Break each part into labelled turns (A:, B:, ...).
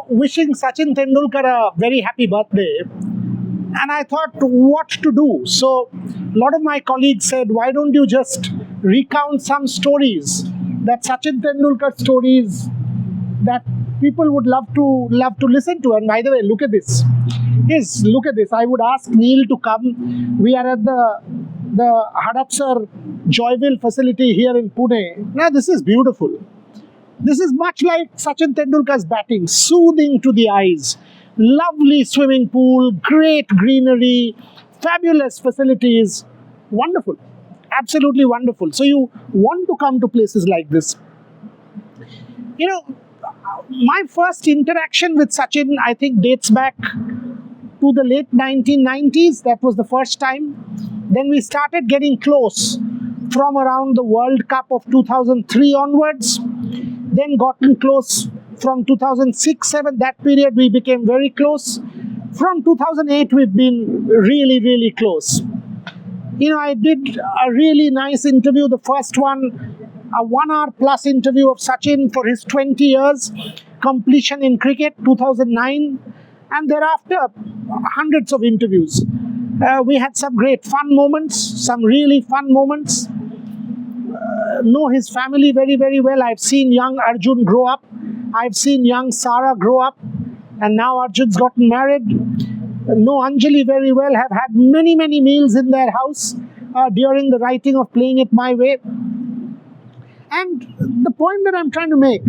A: wishing Sachin Tendulkar a very happy birthday. And I thought what to do. So a lot of my colleagues said, why don't you just recount some stories, that Sachin Tendulkar stories that people would love to listen to. And by the way, look at this. Yes, look at this. I would ask Neil to come. We are at the Hadapsar Joyville facility here in Pune. Now this is beautiful. This is much like Sachin Tendulkar's batting, soothing to the eyes. Lovely swimming pool, great greenery, fabulous facilities. Wonderful. Absolutely wonderful. So you want to come to places like this. My first interaction with Sachin, I think, dates back to the late 1990s. That was the first time. Then we started getting close from around the World Cup of 2003 onwards. Then gotten close from 2006-07. That period we became very close. From 2008 we've been really, really close. I did a really nice interview, the first one, a 1 hour plus interview of Sachin for his 20 years completion in cricket, 2009, and thereafter hundreds of interviews. We had some great fun moments, some really fun moments. Know his family very, very well. I've seen young Arjun grow up. I've seen young Sarah grow up, and now Arjun's gotten married. Know Anjali very well, have had many, many meals in their house during the writing of Playing It My Way. And the point that I'm trying to make,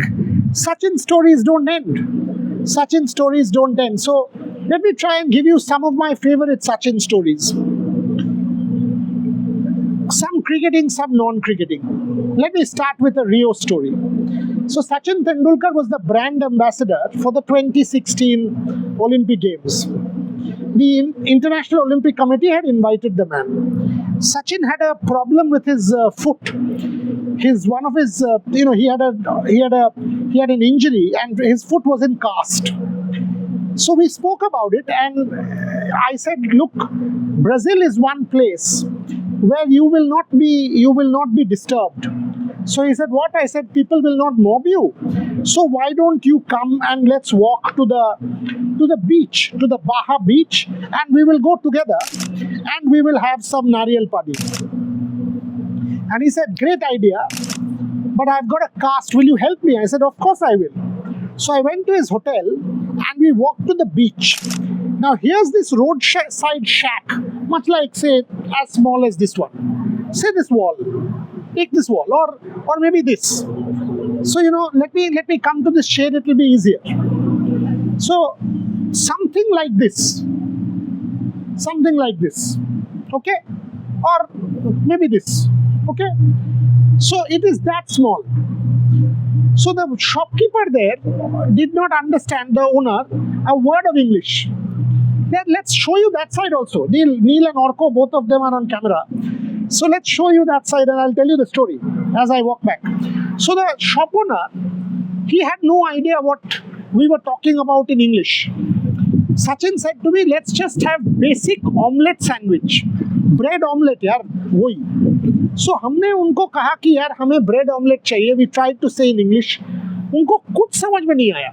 A: Sachin stories don't end. Sachin stories don't end. So let me try and give you some of my favorite Sachin stories. Some cricketing, some non-cricketing. Let me start with a Rio story. So Sachin Tendulkar was the brand ambassador for the 2016 Olympic Games. The International Olympic Committee had invited the man. Sachin had a problem with his foot. He had an injury and his foot was in cast. So we spoke about it, and I said, look, Brazil is one place where you will not be disturbed. So he said, what? I said, people will not mob you. So why don't you come and let's walk to the beach, to the Baja beach, and we will go together and we will have some nariyal padi. And he said, great idea, but I've got a cast. Will you help me? I said, of course I will. So I went to his hotel and we walked to the beach. Now here's this roadside shack, much like, say, as small as this one. Say this wall. Take this wall, or maybe this. So let me come to this shade. It will be easier. So something like this, okay, or maybe this, okay. So it is that small. So the shopkeeper there did not understand, the owner, a word of English. Let's show you that side also. Neil and Orko, both of them are on camera. So let's show you that side and I'll tell you the story as I walk back. So the shop owner, he had no idea what we were talking about in English. Sachin said to me, let's just have basic omelette sandwich. Bread omelette, yaar, wohi. So हमने उनको कहा कि यार हमें bread omelette चाहिए. We tried to say in English. उनको कुछ समझ में नहीं आया.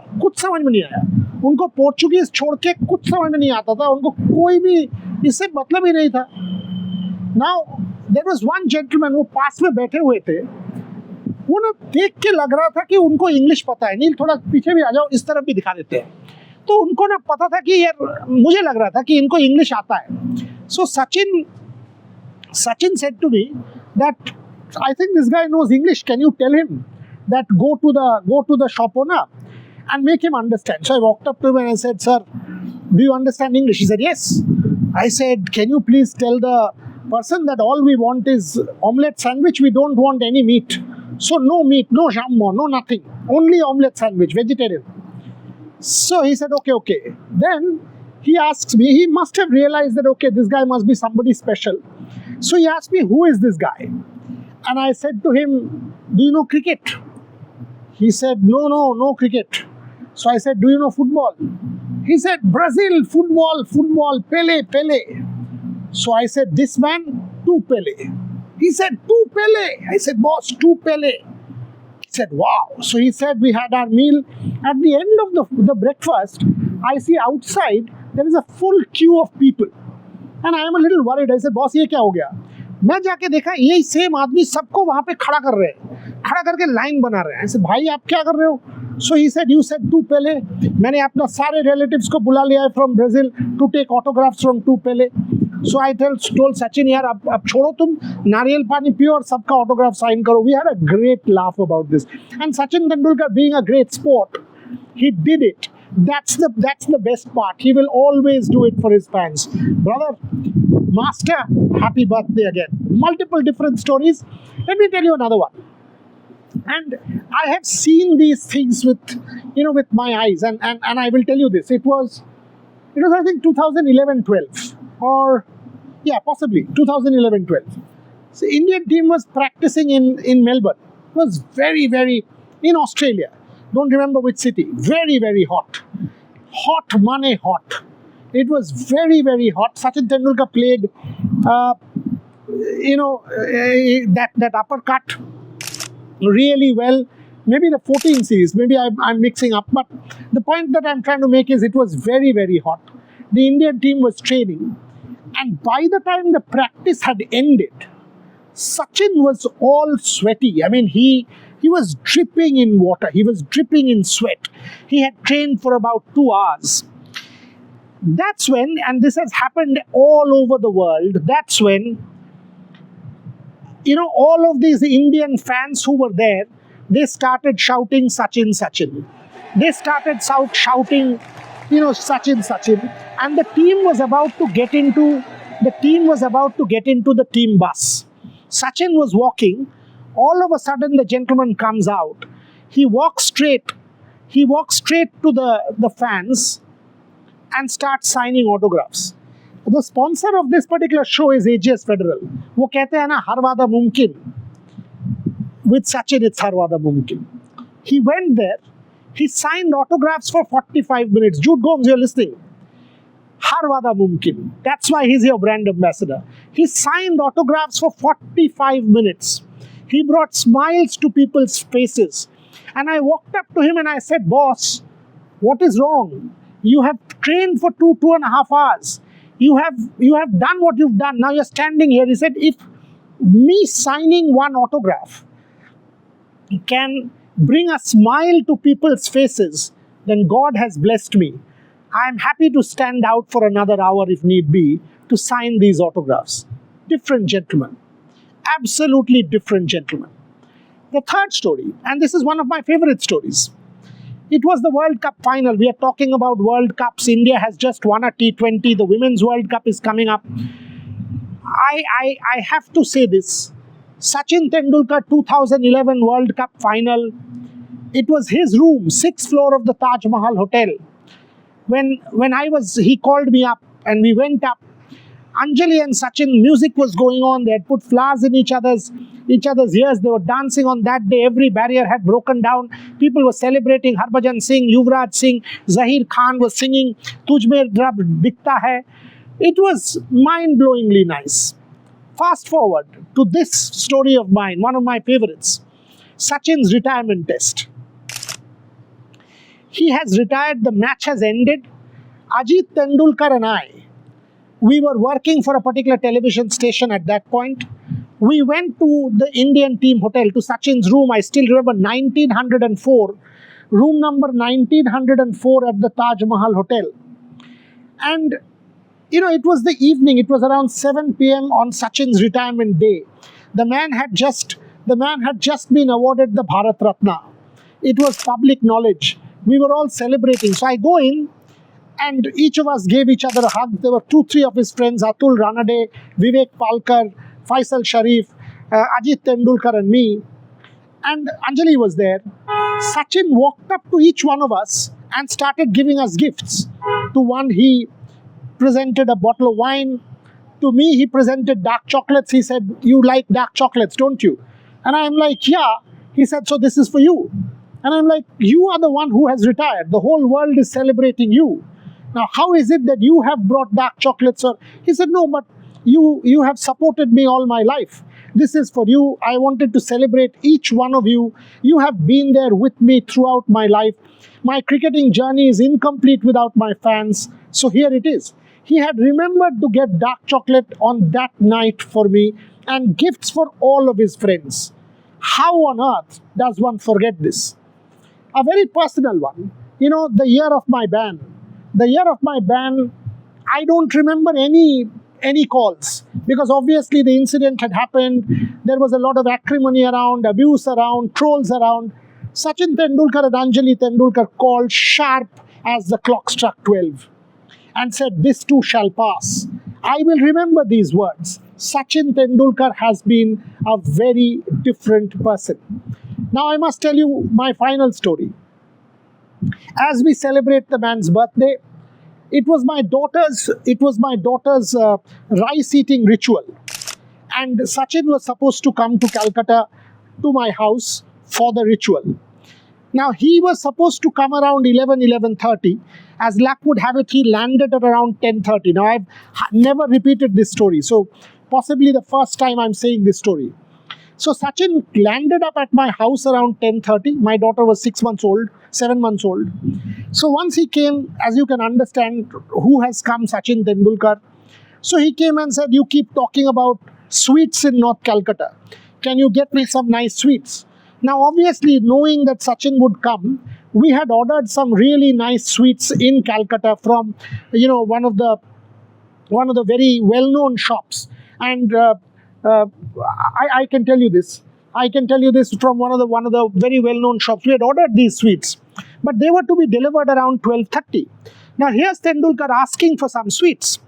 A: उनको पोर्चुगीज छोड़ के कुछ समझ में नहीं आता था. उनको कोई भी इससे मतलब ही नहीं था. Now there was one gentleman वो पास में बैठे हुए थे. वो ना देख के लग रहा था कि उनको इंग्लिश पता है. नील थोड़ा पीछे भी आ जाओ, इस तरफ भी दिखा देते हैं. तो उनको ना पता था कि यार, मुझे लग रहा था कि इनको इंग्लिश आता है. So Sachin said to me that I think this guy knows English. Can you tell him that go to the shop owner and make him understand? So I walked up to him and I said, sir, do you understand English? He said, yes. I said, can you please tell the person that all we want is omelette sandwich. We don't want any meat. So no meat, no jambon, no nothing. Only omelette sandwich, vegetarian. So he said, okay. Then he asks me, he must have realized that, okay, this guy must be somebody special. So he asked me, who is this guy? And I said to him, do you know cricket? He said, no cricket. So I said, do you know football? He said, Brazil, football, Pele. So I said, this man, 2 Pele. He said, 2 Pele. I said, boss, 2 Pele. said, wow. So he said, we had our meal. At the end of the breakfast, I see outside, there is a full queue of people. And I am a little worried. I said, boss, ये क्या हो गया? मैं जाके देखा यही same आदमी सबको वहाँ पे खड़ा कर रहे हैं, खड़ा करके लाइन बना रहे हैं. ऐसे भाई आप क्या कर रहे हो? So he said, you said two Pele. मैंने अपना सारे relatives को बुला लिया है from Brazil to take autographs from two Pele. So I told Sachin, यार अब छोड़ो तुम, नारियल पानी पियो और सबका autograph sign करो. We had a great laugh about this. And Sachin Tendulkar, being a great sport, he did it. That's the best part. He will always do it for his fans. Brother, master, happy birthday again. Multiple different stories. Let me tell you another one. And I have seen these things with my eyes, and I will tell you this. It was I think 2011-12, or possibly 2011-12. So Indian team was practicing in Melbourne. It was very, very, in Australia. Don't remember which city. Very, very hot. Hot money hot. It was very, very hot. Sachin Tendulkar played, that uppercut really well. Maybe the 14 series. Maybe I'm mixing up. But the point that I'm trying to make is it was very, very hot. The Indian team was training. And by the time the practice had ended, Sachin was all sweaty. I mean, he was dripping in water. He was dripping in sweat. He had trained for about 2 hours. That's when, and this has happened all over the world, that's when, all of these Indian fans who were there, they started shouting Sachin, Sachin. They started shouting, Sachin, Sachin. And the team was about to get into the team bus. Sachin was walking. All of a sudden, the gentleman comes out. He walks straight to the fans and starts signing autographs. The sponsor of this particular show is AGS Federal. वो कहते हैं ना, हर वादा मुमकिन. With Sachin, it's हर वादा मुमकिन. He went there. He signed autographs for 45 minutes. Jude Gomes, you're listening. Har wada mumkin. That's why he's your brand ambassador. He signed autographs for 45 minutes. He brought smiles to people's faces. And I walked up to him and I said, boss, what is wrong? You have trained for 2.5 hours. You have done what you've done. Now you're standing here. He said, if me signing one autograph can bring a smile to people's faces, then God has blessed me. I am happy to stand out for another hour if need be to sign these autographs. Different gentlemen. Absolutely different gentlemen. The third story, and this is one of my favorite stories. It was the World Cup final. We are talking about World Cups. India has just won a T20. The Women's World Cup is coming up. I have to say this. Sachin Tendulkar 2011 World Cup final. It was his room, 6th floor of the Taj Mahal Hotel. When he called me up and we went up. Anjali and Sachin, music was going on. They had put flowers in each other's ears. They were dancing on that day. Every barrier had broken down. People were celebrating. Harbhajan Singh, Yuvraj Singh, Zahir Khan was singing Tujhme Rab Dikhta Hai. It was mind-blowingly nice. Fast forward to this story of mine, one of my favorites. Sachin's retirement test. He has retired. The match has ended. Ajit Tendulkar and I, we were working for a particular television station at that point. We went to the Indian team hotel, to Sachin's room. I still remember 1904, room number 1904 at the Taj Mahal Hotel. And, it was the evening. It was around 7 p.m. on Sachin's retirement day. The man had just been awarded the Bharat Ratna. It was public knowledge. We were all celebrating. So I go in, and each of us gave each other a hug. There were 2-3 of his friends, Atul Ranade, Vivek Palkar, Faisal Sharif, Ajit Tendulkar and me. And Anjali was there. Sachin walked up to each one of us and started giving us gifts. To one, he presented a bottle of wine. To me, he presented dark chocolates. He said, you like dark chocolates, don't you? And I'm like, yeah. He said, so this is for you. And I'm like, you are the one who has retired. The whole world is celebrating you. Now, how is it that you have brought dark chocolates? Or he said, no, but you have supported me all my life. This is for you. I wanted to celebrate each one of you. You have been there with me throughout my life. My cricketing journey is incomplete without my fans. So here it is. He had remembered to get dark chocolate on that night for me and gifts for all of his friends. How on earth does one forget this? A very personal one. The year of my ban. The year of my ban, I don't remember any calls, because obviously the incident had happened. There was a lot of acrimony around, abuse around, trolls around. Sachin Tendulkar and Anjali Tendulkar called sharp as the clock struck 12 and said, "This too shall pass." I will remember these words. Sachin Tendulkar has been a very different person. Now I must tell you my final story. As we celebrate the man's birthday, it was my daughter's rice eating ritual, and Sachin was supposed to come to Calcutta to my house for the ritual. Now he was supposed to come around 11:30. As luck would have it, he landed at around 10:30. Now I've never repeated this story, so possibly the first time I'm saying this story. So Sachin landed up at my house around 10:30. My daughter was 7 months old. So once he came, as you can understand, who has come? Sachin Tendulkar. So he came and said, "You keep talking about sweets in North Calcutta. Can you get me some nice sweets?" Now, obviously, knowing that Sachin would come, we had ordered some really nice sweets in Calcutta from, one of the very well-known shops. And I can tell you this. I can tell you this from one of the very well-known shops. We had ordered these sweets, but they were to be delivered around 12:30. Now, here's Tendulkar asking for some sweets.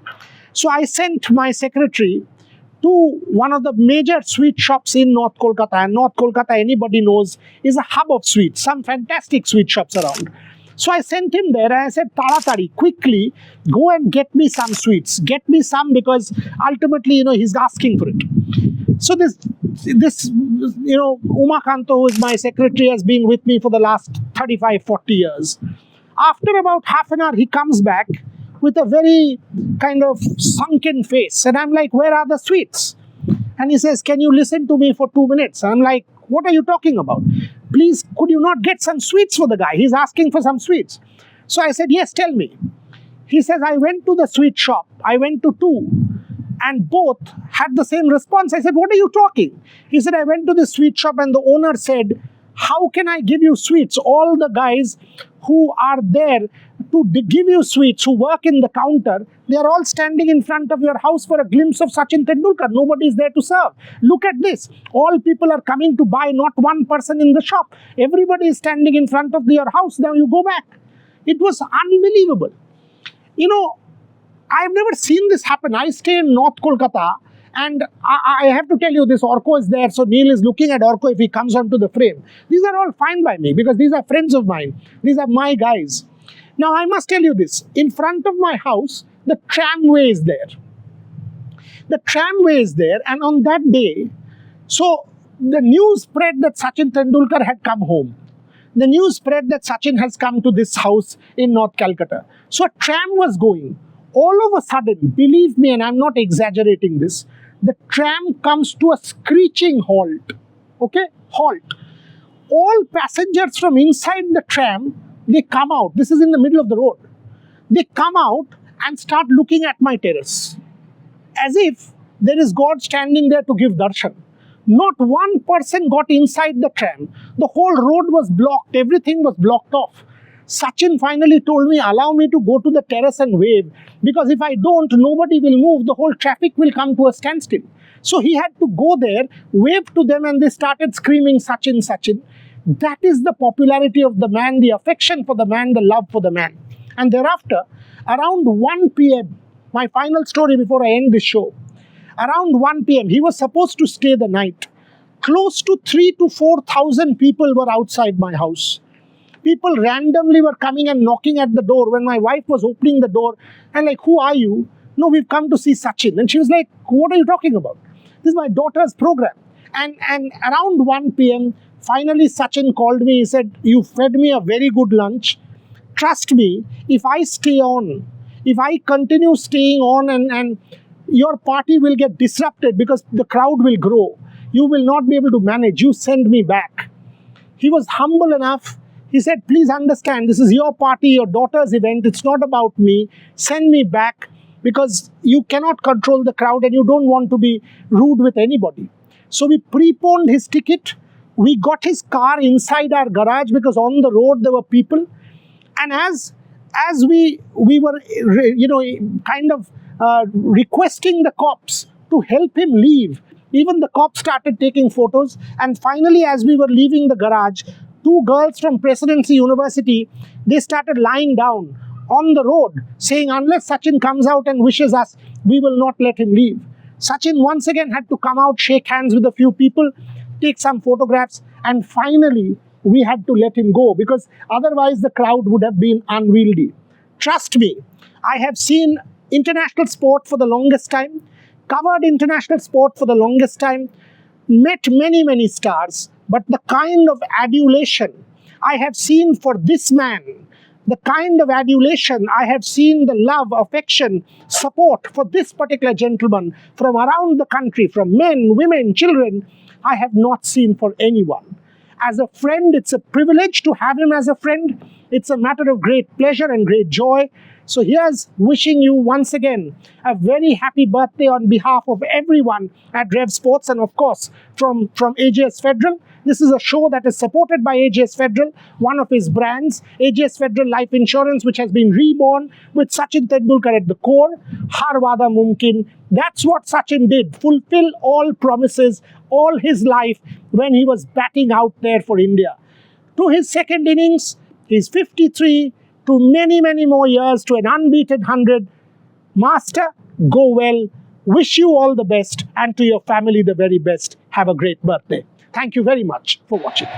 A: So I sent my secretary to one of the major sweet shops in North Kolkata. And North Kolkata, anybody knows, is a hub of sweets. Some fantastic sweet shops around. So I sent him there and I said, "Taratari, quickly, go and get me some sweets. Get me some, because ultimately, he's asking for it." So this Umakanto, who is my secretary, has been with me for the last 35, 40 years. After about half an hour, he comes back with a very kind of sunken face. And I'm like, "Where are the sweets?" And he says, "Can you listen to me for 2 minutes?" And I'm like, "What are you talking about? Please, could you not get some sweets for the guy? He's asking for some sweets." So I said, "Yes, tell me." He says, "I went to the sweet shop. I went to two, and both had the same response." I said, "What are you talking?" He said, "I went to the sweet shop and the owner said, 'How can I give you sweets? All the guys who are there to give you sweets, who work in the counter, they are all standing in front of your house for a glimpse of Sachin Tendulkar. Nobody is there to serve. Look at this. All people are coming to buy, not one person in the shop. Everybody is standing in front of your house. Now you go back.'" It was unbelievable. I've never seen this happen. I stay in North Kolkata, and I have to tell you, this Orko is there. So Neil is looking at Orko if he comes onto the frame. These are all fine by me, because these are friends of mine. These are my guys. Now, I must tell you this. In front of my house, the tramway is there. The tramway is there, and on that day, so the news spread that Sachin Tendulkar had come home. The news spread that Sachin has come to this house in North Calcutta. So a tram was going. All of a sudden, believe me, and I'm not exaggerating this, the tram comes to a screeching halt. Okay? Halt. All passengers from inside the tram, they come out. This is in the middle of the road. They come out and start looking at my terrace, as if there is God standing there to give darshan. Not one person got inside the tram. The whole road was blocked. Everything was blocked off. Sachin finally told me, "Allow me to go to the terrace and wave, because if I don't, nobody will move. The whole traffic will come to a standstill." So he had to go there, wave to them, and they started screaming, "Sachin, Sachin." That is the popularity of the man, the affection for the man, the love for the man. And thereafter, around 1 p.m., my final story before I end this show, around 1 p.m., he was supposed to stay the night. Close to 3,000 to 4,000 people were outside my house. People randomly were coming and knocking at the door. When my wife was opening the door, and like, "Who are you?" "No, we've come to see Sachin." And she was like, "What are you talking about?" "This is my daughter's program." And around 1 p.m., finally Sachin called me. He said, "You fed me a very good lunch. Trust me, if I stay on, if I continue staying on, and your party will get disrupted because the crowd will grow. you will not be able to manage. You send me back. He was humble enough. He said, please understand, this is your party, your daughter's event. It's not about me. Send me back because you cannot control the crowd and you don't want to be rude with anybody. So we preponed his ticket. We got his car inside our garage because on the road there were people. And as we were, requesting the cops to help him leave, even the cops started taking photos. And finally, as we were leaving the garage, two girls from Presidency University, they started lying down on the road saying, unless Sachin comes out and wishes us, we will not let him leave. Sachin once again had to come out, shake hands with a few people, take some photographs, and finally we had to let him go because otherwise the crowd would have been unwieldy. Trust me, I have seen international sport for the longest time, covered international sport for the longest time, met many, many stars, but the kind of adulation I have seen for this man, the kind of adulation I have seen, the love, affection, support for this particular gentleman from around the country, from men, women, children, I have not seen for anyone. As a friend, it's a privilege to have him as a friend. It's a matter of great pleasure and great joy. So here's wishing you once again a very happy birthday on behalf of everyone at Revsportz and of course from AJS Federal. This is a show that is supported by AJS Federal, one of his brands, AJS Federal Life Insurance, which has been reborn with Sachin Tendulkar at the core. Har wada mumkin. That's what Sachin did, fulfill all promises all his life when he was batting out there for India. To his second innings, he's 53, to many, many more years, to an unbeaten 100. Master, go well. Wish you all the best and to your family the very best. Have a great birthday. Thank you very much for watching.